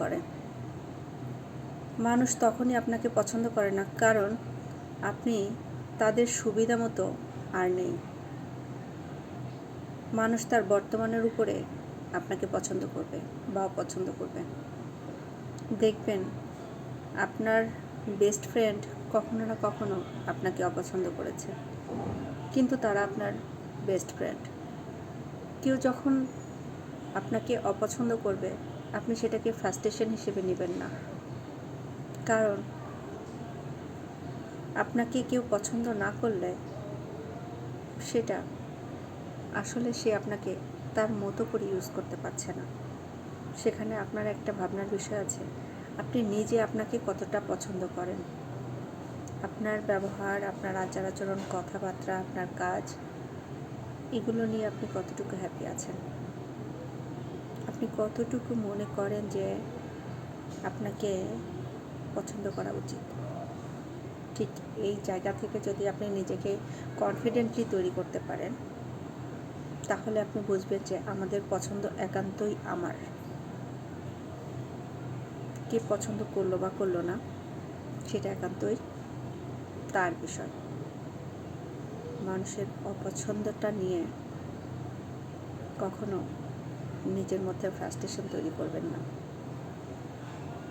করে। মানুষ তখনই আপনাকে পছন্দ করে না কারণ আপনি তাদের সুবিধা মতো আর নেই। মানুষ তার বর্তমানের উপরে আপনাকে পছন্দ করবে বা অপছন্দ করবে। দেখবেন আপনার বেস্ট ফ্রেন্ড কখনো না কখনো আপনাকে অপছন্দ করেছে, কিন্তু তারা আপনার বেস্ট ফ্রেন্ড। কেউ যখন আপনাকে অপছন্দ করবে আপনি সেটাকে ফ্রাস্ট্রেশন হিসেবে নেবেন না, কারণ আপনাকে কেউ পছন্দ না করলে সেটা আসলে সে আপনাকে তার মতো করে ইউজ করতে পারছে না। সেখানে আপনার একটা ভাবনার বিষয় আছে, আপনি নিজে আপনাকে কতটা পছন্দ করেন, আপনার ব্যবহার, আপনার আচার আচরণ, কথাবার্তা, আপনার কাজ, এগুলো নিয়ে আপনি কতটুকু হ্যাপি আছেন, আপনি কতটুকু মনে করেন যে আপনাকে পছন্দ করা উচিত। ঠিক এই জায়গা থেকে যদি আপনি নিজেকে কনফিডেন্টলি তৈরি করতে পারেন তাহলে আপনি বুঝবেন যে আমাদের পছন্দ একান্তই আমার। কে পছন্দ করলো বা করলো না সেটা একান্তই তার বিষয়। মানুষের অপছন্দটা নিয়ে কখনো নিজের মধ্যে ফ্রাস্ট্রেশন তৈরি করবেন না।